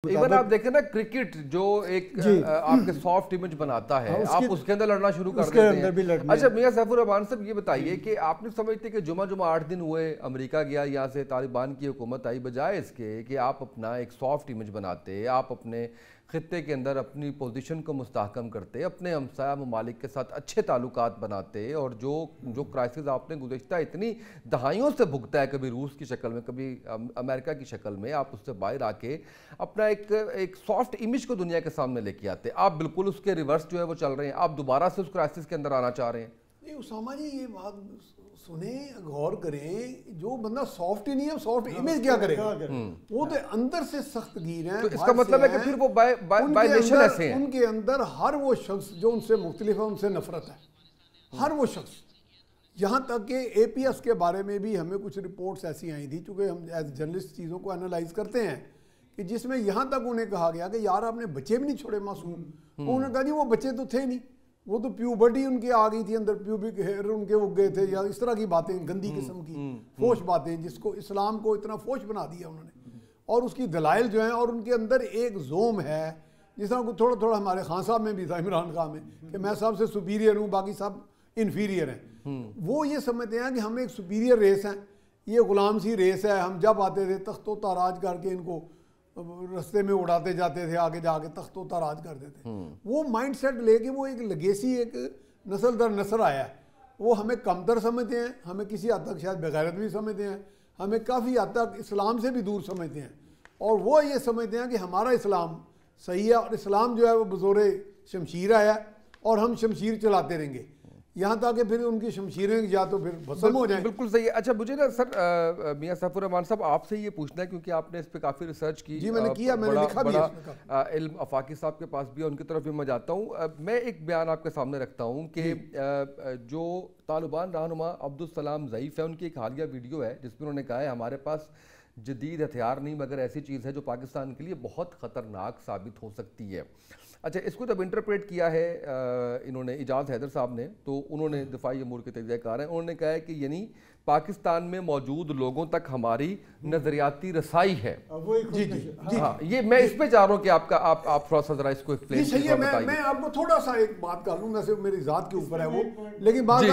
Even آپ دیکھیں نا کرکٹ جو ایک آپ کے سافٹ امیج بناتا ہے آپ اس کے اندر لڑنا شروع کر دیتے ہیں. اچھا میاں سیف الرحمان صاحب یہ بتائیے کہ آپ نے سمجھتے کہ جمعہ 8 دن ہوئے امریکہ گیا یہاں سے طالبان کی حکومت آئی, بجائے اس کے کہ آپ اپنا ایک سافٹ امیج بناتے, آپ اپنے خطے کے اندر اپنی پوزیشن کو مستحکم کرتے, اپنے ہمسایہ ممالک کے ساتھ اچھے تعلقات بناتے, اور جو کرائسس آپ نے گزشتہ اتنی دہائیوں سے بھگتا ہے, کبھی روس کی شکل میں کبھی امریکہ کی شکل میں, آپ اس سے باہر آ کے اپنا ایک سافٹ امیج کو دنیا کے سامنے لے کے آتے. آپ بالکل اس کے ریورس جو ہے وہ چل رہے ہیں, آپ دوبارہ سے اس کرائسس کے اندر آنا چاہ رہے ہیں. نہیں اسامہ جی یہ بات سنیں, غور کریں, جو بندہ سافٹ ہی نہیں ہے سافٹ امیج کیا کرے گا, وہ تو اندر سے سخت گیر ہیں. تو اس کا مطلب ہے کہ پھر وہ بائی نیشن ایسے ہیں, ان کے اندر ہر وہ شخص جو ان سے مختلف ہے ان سے نفرت ہے, ہر وہ شخص. یہاں تک کہ اے پی ایس کے بارے میں بھی ہمیں کچھ رپورٹس ایسی آئی تھی, چونکہ ہم ایز جرنلسٹ چیزوں کو انالائز کرتے ہیں, کہ جس میں یہاں تک انہیں کہا گیا کہ یار آپ نے بچے بھی نہیں چھوڑے معصوم. انہوں نے کہا جی وہ بچے تو تھے نہیں, وہ تو پیوبرٹی ان کے آ گئی تھی, اندر پیوبک ہیئر ان کے اگ گئے تھے, یا اس طرح کی باتیں گندی قسم کی فوش باتیں, جس کو اسلام کو اتنا فوش بنا دیا انہوں نے. اور اس کی دلائل جو ہیں, اور ان کے اندر ایک زوم ہے جس طرح تھوڑا تھوڑا ہمارے خان صاحب میں بھی تھا, عمران خان میں, کہ میں سب سے سپیریئر ہوں باقی سب انفیریئر ہیں. وہ یہ سمجھتے ہیں کہ ہم ایک سپیریئر ریس ہیں, یہ غلام سی ریس ہے. ہم جب آتے تھے تخت و تاراج کر کے ان کو رستے میں اڑاتے جاتے تھے, آگے جا کے تخت و تاراج کرتے تھے. وہ مائنڈ سیٹ لے کے وہ ایک لیگیسی ایک نسل در نسل آیا ہے. وہ ہمیں کمتر سمجھتے ہیں, ہمیں کسی حد تک شاید بغیرت بھی سمجھتے ہیں, ہمیں کافی حد تک اسلام سے بھی دور سمجھتے ہیں, اور وہ یہ سمجھتے ہیں کہ ہمارا اسلام صحیح ہے, اور اسلام جو ہے وہ بزور شمشیر آیا ہے, اور ہم شمشیر چلاتے رہیں گے یہاں تک کہ پھر ان کی شمشیریں یا تو پھر بھسم ہو جائیں. بالکل صحیح ہے. اچھا مجھے نا سر میاں سیف الرحمان صاحب آپ سے یہ پوچھنا ہے, کیونکہ آپ نے اس پہ کافی ریسرچ کی. جی میں نے کیا, میں نے لکھا بھی ہے. علم افاقی صاحب کے پاس بھی, ان کی طرف بھی میں جاتا ہوں. میں ایک بیان آپ کے سامنے رکھتا ہوں کہ جو طالبان رہنما عبدالسلام ضعیف ہے, ان کی ایک حالیہ ویڈیو ہے جس میں انہوں نے کہا ہے ہمارے پاس جدید ہتھیار نہیں مگر ایسی چیز ہے جو پاکستان کے لیے بہت خطرناک ثابت ہو سکتی ہے. اچھا اس کو جب انٹرپریٹ کیا ہے انہوں نے, اعجاز حیدر صاحب نے, تو انہوں نے دفاعی امور کے تجزیہ کار ہیں, انہوں نے کہا ہے کہ یعنی پاکستان میں موجود لوگوں تک ہماری نظریاتی رسائی ہے. جی جی ہاں, یہ میں اس پہ چاہ رہا ہوں کہ آپ تھوڑا سا ذرا اس کو ایکسپلین کیجیے. میں آپ کو تھوڑا سا ایک بات کر لوں, ویسے میری ذات کے اوپر ہے وہ, لیکن بعض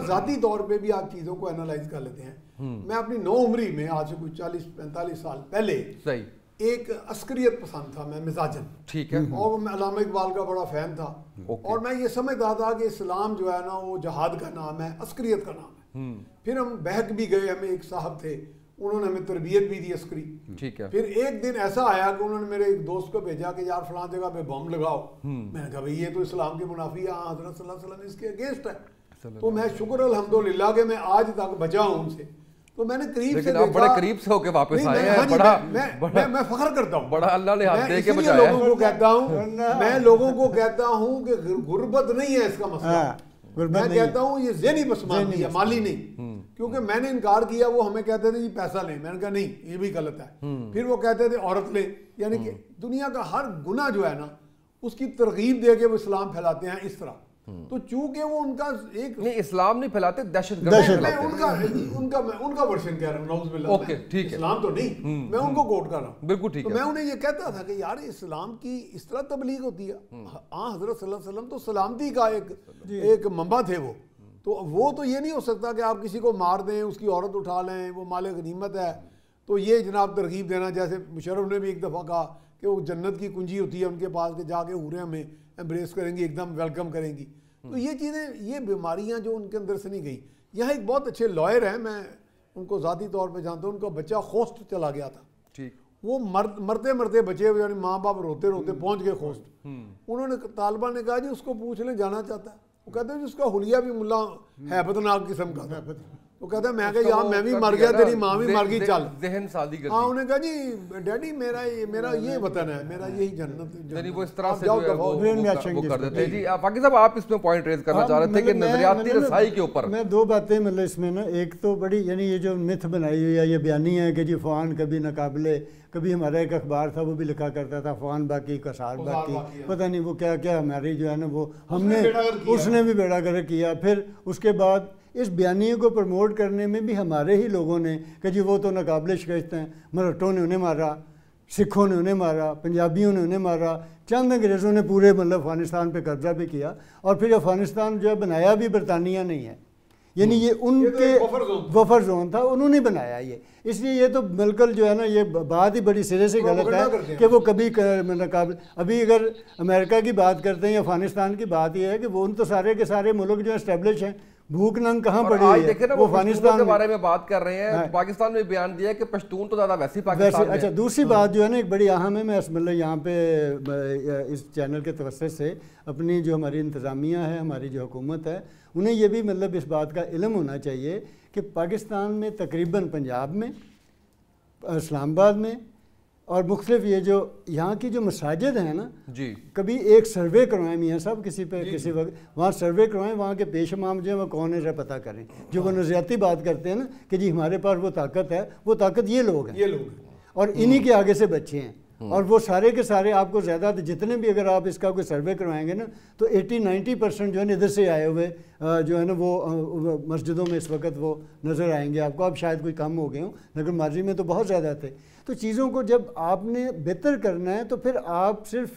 ذاتی طور پہ بھی آپ چیزوں کو انالائز کر لیتے ہیں. میں اپنی نو عمری میں آج سے کچھ 40-45 سال پہلے ایک عسکریت پسند تھا, میں مزاجن, ٹھیک ہے, اور میں علامہ اقبال کا بڑا فین تھا, اور میں یہ سمجھتا تھا کہ اسلام جو ہے نا وہ جہاد کا نام ہے, عسکریت کا نام ہے. پھر ہم بہک بھی گئے, ہمیں ایک صاحب تھے, انہوں نے ہمیں تربیت بھی دی عسکری. پھر ایک دن ایسا آیا کہ انہوں نے میرے ایک دوست کو بھیجا کہ یار فلاں جگہ پہ بم لگاؤ. میں نے کہا بھئی یہ تو اسلام کے منافی ہے, حضرت صلی اللہ علیہ وسلم اس کے اگینسٹ ہے. تو میں شکر الحمدللہ کہ میں آج تک بچا ہوں ان سے. تو میں نے قریب سے دیکھا, بڑے قریب سے ہو کے واپس آئے ہیں, میں فخر کرتا ہوں, بڑا اللہ نے ہاتھ دے کے بچایا ہے. لوگوں کو کہتا ہوں, میں لوگوں کو کہتا ہوں کہ غربت نہیں ہے اس کا مسئلہ, میں کہتا ہوں یہ ذہنی پسماندگی ہے, مالی نہیں. کیونکہ میں نے انکار کیا, وہ ہمیں کہتے تھے جی پیسہ لیں, میں نے کہا نہیں یہ بھی غلط ہے. پھر وہ کہتے تھے عورت لیں, یعنی کہ دنیا کا ہر گناہ جو ہے نا اس کی ترغیب دے کے وہ اسلام پھیلاتے ہیں اس طرح. تو چونکہ وہ ان کا ایک نہیں, اسلام نہیں پھیلاتے, دہشت گرد. میں ان کا ورژن کہہ رہا ہوں, نعوذ باللہ. اوکے ٹھیک ہے, اسلام تو نہیں, میں ان کو کوٹ کر رہا ہوں. بالکل ٹھیک ہے. تو میں انہیں یہ کہتا تھا کہ یار اسلام کی اس طرح تبلیغ ہوتی ہے. حضرت صلی اللہ علیہ وسلم تو سلامتی کا ایک منبع تھے وہ. تو وہ تو یہ نہیں ہو سکتا کہ آپ کسی کو مار دیں, اس کی عورت اٹھا لیں, وہ مال غنیمت ہے, تو یہ جناب ترغیب دینا. جیسے مشرف نے بھی ایک دفعہ کہا کہ وہ جنت کی کنجی ہوتی ہے ان کے پاس, کہ جا کے حوریں ہمیں ایمبریس کریں گی, ایک دم ویلکم کریں گی. تو یہ چیزیں, یہ بیماریاں جو ان کے اندر سے نہیں گئی. یہاں ایک بہت اچھے لائر ہیں, میں ان کو ذاتی طور پہ جانتا ہوں, ان کا بچہ خوست چلا گیا تھا. وہ مرتے مرتے بچے, یعنی ماں باپ روتے روتے پہنچ گئے خوست. انہوں نے, طالبان نے کہا جی اس کو پوچھ لیں جانا چاہتا ہے. وہ کہتے ہیں جی اس کا حلیہ بھی ملا ہیبت ناک قسم کا تھا. وہ کہتا ہے میں کہا یار میں بھی مر گیا, تیری ماں بھی مر گئی, چل ذہن سازی کرتی. ہاں انہوں نے کہا جی ڈیڈی میرا یہ وطن ہے, میرا یہی جنت, یعنی وہ اس طرح سے وہ کر دیتے ہیں. جی فاقی صاحب آپ اس میں پوائنٹ ریز کرنا چاہ رہے تھے کہ نظریاتی رسائی کے اوپر. میں دو باتیں مطلب اس میں نا, ایک تو بڑی یعنی یہ جو متھ بنائی ہوئی ہے, یہ بیانی ہے کہ جی فوان کبھی ناقابلے, کبھی ہمارا ایک اخبار تھا وہ بھی لکھا کرتا تھا فوان باقی کسار باقی, پتہ نہیں وہ کیا کیا ہماری جو ہے نا وہ ہم نے, اس نے بھی بیڑا گرک کیا. پھر اس کے بعد اس بیانیے کو پروموٹ کرنے میں بھی ہمارے ہی لوگوں نے کہ جی وہ تو ناقابل شکست ہیں, مرہٹوں نے انہیں مارا, سکھوں نے انہیں مارا، پنجابیوں نے انہیں مارا، چند انگریزوں نے پورے مطلب افغانستان پہ قبضہ بھی کیا، اور پھر افغانستان جو ہے بنایا بھی برطانیہ نہیں ہے، یعنی یہ ان کے بفر زون تھا، انہوں نے بنایا یہ. اس لیے یہ تو بالکل جو ہے نا یہ بات ہی بڑی سرے سے غلط ہے کہ وہ کبھی ابھی اگر امریکہ کی بات کرتے ہیں، افغانستان کی بات یہ ہے کہ وہ ان تو سارے کے سارے ملک جو اسٹیبلش ہیں، بھوک ننگ کہاں پڑی ہے، وہ افغانستان کے بارے میں بات کر رہے ہیں. پاکستان میں بیان دیا کہ پشتون تو زیادہ ویسے پاکستان میں. اچھا دوسری بات جو ہے نا ایک بڑی اہم ہے، میں مطلب یہاں پہ اس چینل کے توسط سے اپنی جو ہماری انتظامیہ ہے، ہماری جو حکومت ہے، انہیں یہ بھی مطلب اس بات کا علم ہونا چاہیے کہ پاکستان میں تقریباً پنجاب میں، اسلام آباد میں اور مختلف یہ جو یہاں کی جو مساجد ہیں نا، جی کبھی ایک سروے کروائیں میاں صاحب کسی پہ کسی وقت، وہاں سروے کروائیں، وہاں کے پیش امام جو ہیں وہ کون ہے ذرا پتہ کریں، جو وہ نظریاتی بات کرتے ہیں نا کہ جی ہمارے پاس وہ طاقت ہے، وہ طاقت یہ لوگ ہیں اور انہی کے آگے سے بچے ہیں. اور وہ سارے کے سارے آپ کو زیادہ جتنے بھی اگر آپ اس کا کوئی سروے کروائیں گے نا تو 80-90% جو ہے نا ادھر سے آئے ہوئے جو ہے نا وہ مسجدوں میں اس وقت وہ نظر آئیں گے آپ کو. اب شاید کوئی کم ہو گئے ہوں لیکن ماضی میں تو بہت زیادہ تھے. تو چیزوں کو جب آپ نے بہتر کرنا ہے تو پھر آپ صرف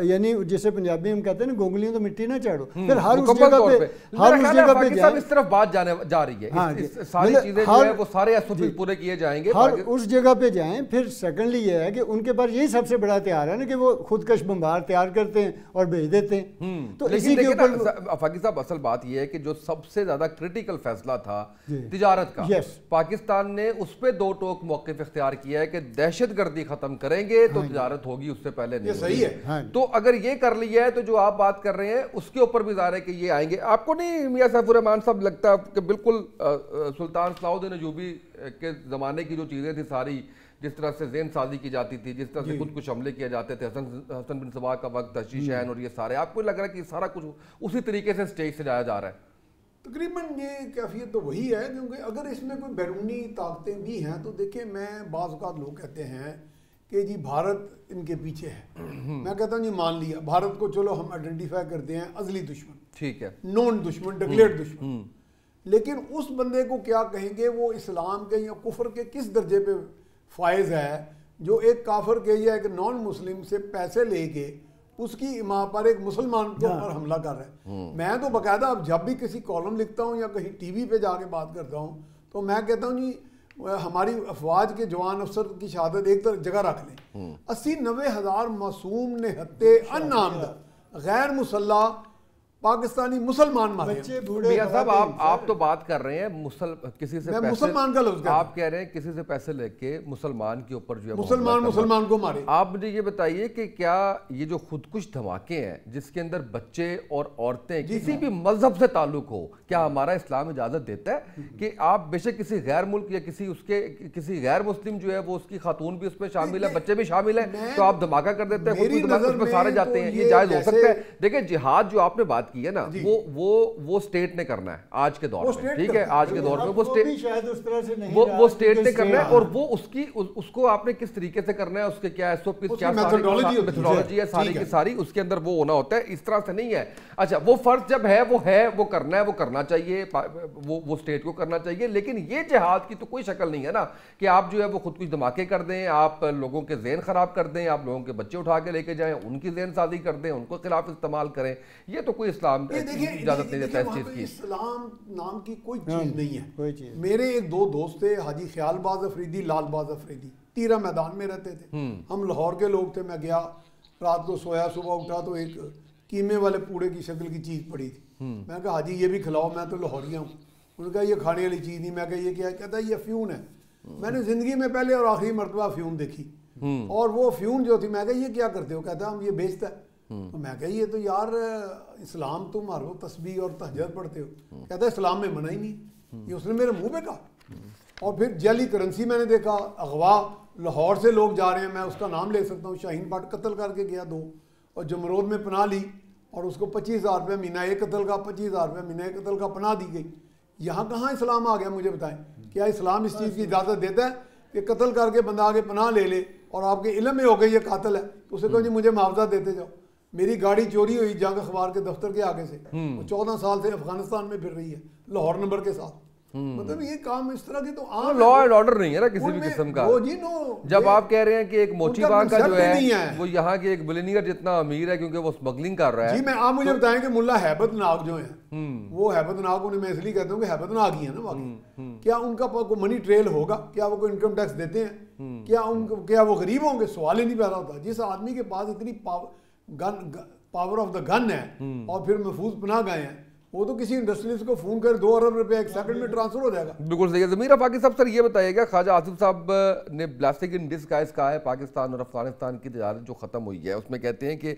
یعنی جسے پنجابی میں کہتے ہیں نا گونگلیوں تو مٹی نہ چاڑو، پھر ہر اس جگہ پہ جائیں، اس طرف بات جا رہی ہے، ساری چیزیں جو ہے وہ سارے ایسوپس پورے کیے جائیں گے، ہر اس جگہ پہ جائیں. پھر سیکنڈلی یہ ہے کہ ان کے پاس یہی سب سے بڑا ہتھیار ہے نا کہ وہ خودکش بمبار تیار کرتے ہیں اور بھیج دیتے ہیں. تو اسی کے اوپر فاقی صاحب اصل بات یہ ہے کہ جو سب سے زیادہ کریٹیکل فیصلہ تھا تجارت کا، پاکستان نے اس پہ دو ٹوک موقف اختیار کیا ہے کہ دہشت گردی ختم کریں گے تو تجارت ہوگی، اس سے پہلے نہیں. صحیح ہے. تو اگر یہ کر لیا ہے تو جو آپ بات کر رہے ہیں اس کے اوپر بھی ظاہر ہے کہ یہ آئیں گے. آپ کو نہیں میاں سیف الرحمان صاحب لگتا کہ بالکل سلطان صلاح الدین ایوبی کے زمانے کی جو چیزیں تھی ساری، جس طرح سے ذہن سازی کی جاتی تھی، جس طرح سے خود کچھ حملے کیے جاتے تھے، حسن بن صباح کا وقت، تشیش عین اور یہ سارے، آپ کو لگ رہا ہے کہ سارا کچھ اسی طریقے سے سٹیج سے جایا جا رہا ہے؟ تقریباً یہ کیفیت تو وہی ہے، کیونکہ اگر اس میں کوئی بیرونی طاقتیں بھی ہیں تو دیکھیں، میں بعض اوقات لوگ کہتے ہیں کہ جی بھارت ان کے پیچھے ہے. میں کہتا ہوں جی مان لیا بھارت کو، چلو ہم آئیڈینٹیفائی کرتے ہیں ازلی دشمن، ٹھیک ہے، نون دشمن، ڈکلیئرڈ دشمن، لیکن اس بندے کو کیا کہیں گے وہ اسلام کے یا کفر کے کس درجے پہ فائز ہے جو ایک کافر کے یا ایک نان مسلم سے پیسے لے کے اس کی اماں پر ایک مسلمان کے اوپر حملہ کر رہا ہے. میں تو باقاعدہ اب جب بھی کسی کالم لکھتا ہوں یا کہیں ٹی وی پہ جا کے بات کرتا ہوں تو میں کہتا ہوں جی ہماری افواج کے جوان افسر کی شہادت ایک جگہ رکھ لیں. 80-90 ہزار معصوم نہتے انعامدہ غیر مسلح پاکستانی مسلمان مارے. میاں صاحب آپ تو بات کر رہے ہیں کسی سے مسلمان کا لفظ آپ کہہ رہے ہیں کسی سے پیسے لے کے مسلمان کے اوپر جو ہے مسلمان کو مارے. آپ مجھے یہ بتائیے کہ کیا یہ جو خودکش دھماکے ہیں جس کے اندر بچے اور عورتیں کسی بھی مذہب سے تعلق ہو، کیا ہمارا اسلام اجازت دیتا ہے کہ آپ بے شک کسی غیر ملک یا کسی غیر مسلم جو ہے وہ اس کی خاتون بھی اس میں شامل ہے، بچے بھی شامل ہیں، تو آپ دھماکہ کر دیتے ہیں، اس میں سارے جاتے ہیں؟ یہ جائز ہو سکتا ہے؟ دیکھیں جہاد جو آپ نے بات کی ہے نا وہ سٹیٹ نے کرنا ہے آج کے دور میں، ٹھیک ہے، آج کے دور میں وہ سٹیٹ نے کرنا ہے، اور وہ اس کو آپ نے کس طریقے سے کرنا ہے، اس کے کیا میتھڈالوجی ہے ساری کی ساری، اس کے اندر وہ ہونا ہوتا ہے، اس طرح سے نہیں ہے. اچھا وہ فرض جب ہے وہ کرنا ہے، وہ کرنا چاہیے، وہ سٹیٹ کو کرنا چاہیے، لیکن یہ جہاد کی تو کوئی شکل نہیں ہے نا کہ آپ جو ہے وہ خود کچھ دھماکے کر دیں، آپ لوگوں کے ذہن خراب کر دیں، آپ لوگوں کے بچے اٹھا کے لے کے جائیں، ان کی ذہن سازی کر دیں، ان کو خلاف استعمال کریں. یہ تو کوئی اسلام اجازت نہیں دیتا اس چیز کی. اسلام نام کی کوئی چیز نہیں ہے. میرے ایک دو دوست تھے، حاجی خیال باز افریدی، لال باز افریدی، تیرہ میدان میں رہتے تھے. ہم لاہور کے لوگ تھے. میں گیا رات کو سویا، صبح اٹھا تو ایک قیمے والے پوڑے کی شکل کی چیز پڑی تھی. میں کہا حاجی یہ بھی کھلاؤ، میں تو لاہوریا ہوں. انہوں نے کہا یہ کھانے والی چیز نہیں. میں کہا یہ کیا ہے؟ کہتا ہے یہ افیون ہے. میں نے زندگی میں پہلے اور آخری مرتبہ افیون دیکھی، اور وہ افیون جو تھی، میں کہا یہ کیا کرتے ہو؟ کہتا ہے ہم یہ بیچتا ہے. تو میں کہا یہ تو یار اسلام تم مارو تسبیح اور تہجد پڑھتے ہو. کہتا ہے اسلام میں منع ہی نہیں. یہ اس نے میرے منہ پہ کہا. اور پھر جعلی کرنسی میں نے دیکھا، اغوا لاہور سے لوگ جا رہے ہیں، میں اس کا نام لے سکتا ہوں، شاہین بٹ قتل کر کے گیا 2، اور جمرود میں پناہ لی اور اس کو 25,000 روپے مہینہ ایک قتل کا، 25,000 روپے مہینہ ایک قتل کا پناہ دی گئی. یہاں کہاں اسلام آ گیا؟ مجھے بتائیں، کیا اسلام اس چیز کی اجازت دیتا ہے کہ قتل کر کے بندہ آگے پناہ لے لے اور آپ کے علم میں ہو گئی یہ قاتل ہے تو اسے کہو جی مجھے معاوضہ دیتے جاؤ؟ میری گاڑی چوری ہوئی جنگ اخبار کے دفتر کے آگے سے، وہ 14 سال سے افغانستان میں پھر رہی ہے لاہور نمبر کے ساتھ. مطلب یہ کام اس طرح کے تو عام لا اینڈ آرڈر نہیں ہے نا کسی بھی قسم کا. جب آپ کہہ رہے ہیں کہ ایک موچی بانگ کا جو ہے وہ یہاں کے ایک بلینئر جتنا امیر ہے کیونکہ وہ اسمگلنگ کر رہا ہے. جی میں آپ مجھے بتائیں کہ ملا ہیبت ناگ جو ہیں وہ ہیبت ناگ انہیں میں اس لیے کہتا ہوں کہ ہیبت ناگ ہی ہے نا واقعی, کیا ان کا کوئی منی ٹریل ہوگا؟ کیا وہ کوئی انکم ٹیکس دیتے ہیں؟ کیا وہ غریب ہوں گے؟ سوال ہی نہیں پیدا ہوتا. جس آدمی کے پاس اتنی پاور آف دا گن ہے اور پھر محفوظ پناہ گئے ہیں, وہ تو کسی انڈسٹریز کو فون کر 2 ارب روپے 1 سیکنڈ میں ٹرانسفر ہو جائے گا. بالکل صحیح ہے. ضمیر آفاقی صاحب سر یہ بتائیے گا, خواجہ آصف صاحب نے بلاسٹنگ ان ڈسگائز کہا ہے پاکستان اور افغانستان کی تجارت جو ختم ہوئی ہے, اس میں کہتے ہیں کہ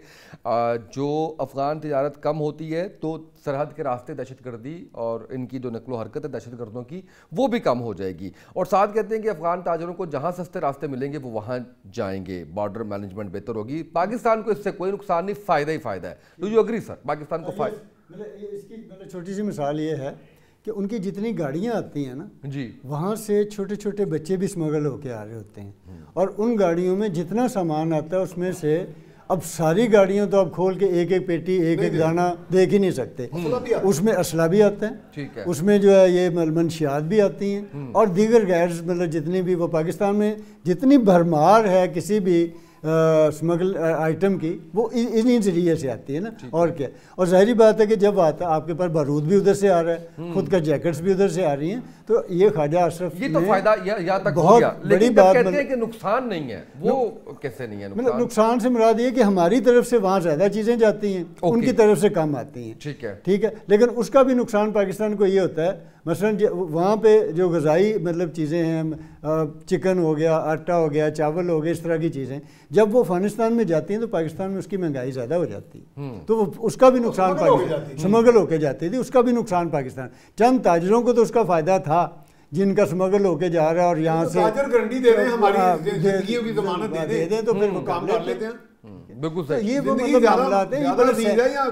جو افغان تجارت کم ہوتی ہے تو سرحد کے راستے دہشت گردی اور ان کی جو نقل و حرکت ہے دہشت گردوں کی وہ بھی کم ہو جائے گی, اور ساتھ کہتے ہیں کہ افغان تاجروں کو جہاں سستے راستے ملیں گے وہ وہاں جائیں گے, بارڈر مینجمنٹ بہتر ہوگی, پاکستان کو اس سے کوئی نقصان نہیں, فائدہ ہی فائدہ ہے. ڈو یو اگری سر؟ پاکستان کو فائدہ. اس کی چھوٹی سی مثال یہ ہے کہ ان کی جتنی گاڑیاں آتی ہیں نا جی وہاں سے چھوٹے چھوٹے بچے بھی اسمگل ہو کے آ رہے ہوتے ہیں, اور ان گاڑیوں میں جتنا سامان آتا ہے اس میں سے اب ساری گاڑیوں تو اب کھول کے ایک ایک پیٹی ایک ایک دانہ دیکھ ہی نہیں سکتے, اس میں اسلحہ بھی آتا ہے, اس میں جو ہے یہ منشیات بھی آتی ہیں اور دیگر غیر مطلب جتنی بھی وہ پاکستان میں جتنی بھرمار ہے کسی بھی اسمگل آئٹم کی وہ انہی ذریعے سے آتی ہے نا, اور کیا. اور ظاہری بات ہے کہ جب آتا آپ کے پاس بارود بھی ادھر سے آ رہا ہے, خود کا جیکٹس بھی ادھر سے آ رہی ہیں, تو یہ خواجہ اشرف یہ تو فائدہ یہاں تک ہو گیا, لیکن جب کہتے ہیں کہ نقصان نہیں ہے وہ کیسے نہیں ہے؟ نقصان سے مراد یہ کہ ہماری طرف سے وہاں زیادہ چیزیں جاتی ہیں, ان کی طرف سے کم آتی ہیں. ٹھیک ہے, لیکن اس کا بھی نقصان پاکستان کو یہ ہوتا ہے مثلاً وہاں پہ جو غذائی مطلب چیزیں ہیں, چکن ہو گیا, آٹا ہو گیا, چاول ہو گیا, اس طرح کی چیزیں جب وہ افغانستان میں جاتی ہیں تو پاکستان میں اس کی مہنگائی زیادہ ہو جاتی ہے, تو وہ اس کا بھی نقصان اسمگل ہو کے جاتی تھی, اس کا بھی نقصان پاکستان. چند تاجروں کو تو اس کا فائدہ تھا جن کا اسمگل ہو کے جا رہا ہے, اور یہاں سے تاجر گارنٹی دے رہے ہیں ہماری زندگیوں کی ضمانت دے دیں تو پھر وہ کام کر لیتے ہیں. بالکل صحیح. یہ وہ مطلب معاملات ہیں.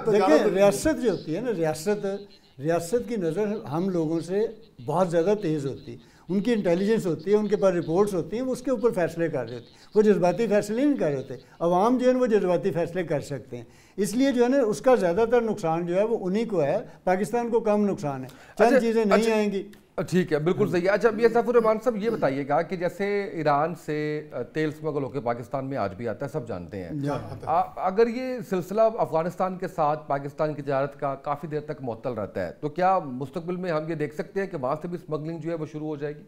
دیکھیں ریاست جو ہوتی ہے نا, ریاست کی نظر ہم لوگوں سے بہت زیادہ تیز ہوتی ہے, ان کی انٹیلیجنس ہوتی ہے, ان کے پاس رپورٹس ہوتی ہیں, وہ اس کے اوپر فیصلے کر رہے ہوتے ہیں, وہ جذباتی فیصلے نہیں کر رہے ہوتے. عوام جو ہے وہ جذباتی فیصلے کر سکتے ہیں, اس لیے جو ہے نا اس کا زیادہ تر نقصان جو ہے وہ انہی کو ہے, پاکستان کو کم نقصان ہے, چند چیزیں نہیں آئیں گی. ٹھیک ہے, بالکل صحیح ہے. اچھا میاں سیف الرحمان صاحب یہ بتائیے گا کہ جیسے ایران سے تیل اسمگل ہو کے پاکستان میں آج بھی آتا ہے, سب جانتے ہیں, اگر یہ سلسلہ افغانستان کے ساتھ پاکستان کی تجارت کا کافی دیر تک معطل رہتا ہے تو کیا مستقبل میں ہم یہ دیکھ سکتے ہیں کہ وہاں سے بھی اسمگلنگ جو ہے وہ شروع ہو جائے گی؟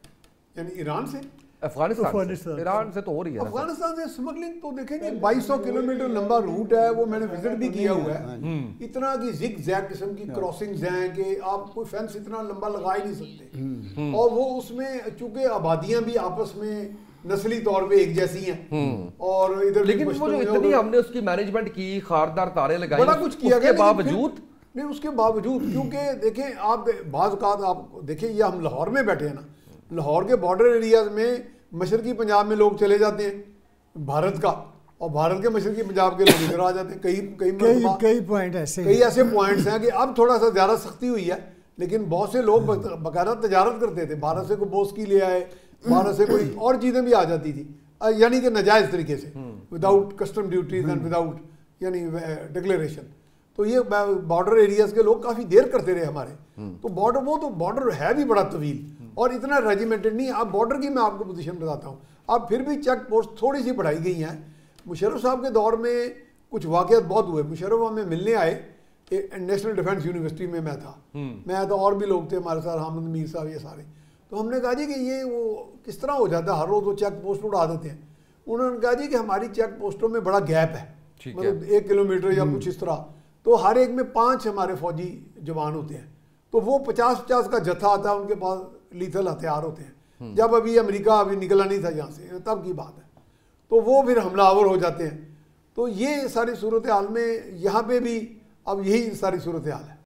یعنی ایران سے افغانستان سے, ایران سے تو ہو رہی ہے. افغانستان سے اسمگلنگ تو دیکھیں گے 2200 کلومیٹر لمبا روٹ ہے, وہ میں نے وزٹ بھی کیا ہوا ہے. اتنا کی زگ زیگ قسم کی کراسنگز ہیں کہ آپ کوئی فینس اتنا لمبا لگا ہی نہیں سکتے, اور وہ اس میں چونکہ آبادیاں بھی آپس میں نسلی طور پہ ایک جیسی ہیں, اور ادھر لیکن وہ جو اتنی ہم نے اس کی مینجمنٹ کی, خاردار تاریں لگائی, بڑا کچھ کیا گیا, باوجود نہیں اس کے باوجود کیونکہ دیکھیں آپ بعض اوقات آپ دیکھیں یہ ہم لاہور میں بیٹھے ہیں نا, لاہور کے بارڈر ایریاز میں مشرقی پنجاب میں لوگ چلے جاتے ہیں بھارت کا, اور بھارت کے مشرقی پنجاب کے لوگ ادھر آ جاتے ہیں. کئی پوائنٹ ایسے کئی ایسے پوائنٹس ہیں کہ اب تھوڑا سا زیادہ سختی ہوئی ہے, لیکن بہت سے لوگ باقاعدہ تجارت کرتے تھے, بھارت سے کوئی بوسکی لے آئے, بھارت سے کوئی اور چیزیں بھی آ جاتی تھی, یعنی کہ ناجائز طریقے سے, without custom duties and without یعنی ڈکلیریشن. تو یہ بارڈر ایریاز کے لوگ کافی دیر کرتے رہے ہمارے, تو بارڈر وہ تو بارڈر ہے بھی بڑا طویل اور اتنا ریجیمنٹڈ نہیں. اب بارڈر کی میں آپ کو پوزیشن بتاتا ہوں, اب پھر بھی چیک پوسٹ تھوڑی سی بڑھائی گئی ہیں. مشرف صاحب کے دور میں کچھ واقعات بہت ہوئے. مشرف ہمیں ملنے آئے, نیشنل ڈیفنس یونیورسٹی میں میں تھا, اور بھی لوگ تھے ہمارے ساتھ, حامد میر صاحب, یہ سارے. تو ہم نے کہا جی کہ یہ وہ کس طرح ہو جاتا ہے, ہر روز وہ چیک پوسٹ اڑا دیتے ہیں. انہوں نے کہا جی کہ ہماری چیک پوسٹوں میں بڑا گیپ ہے, مطلب 1 کلومیٹر یا کچھ اس طرح, تو ہر ایک میں 5 ہمارے فوجی جوان ہوتے ہیں, تو وہ 50-50 کا جتھا آتا ہے, ان کے پاس لیتھل ہتھیار ہوتے ہیں. جب ابھی امریکہ ابھی نکلا نہیں تھا یہاں سے, تب کی بات ہے, تو وہ پھر حملہ آور ہو جاتے ہیں. تو یہ ساری صورتحال میں یہاں پہ بھی اب یہی ساری صورتحال ہے.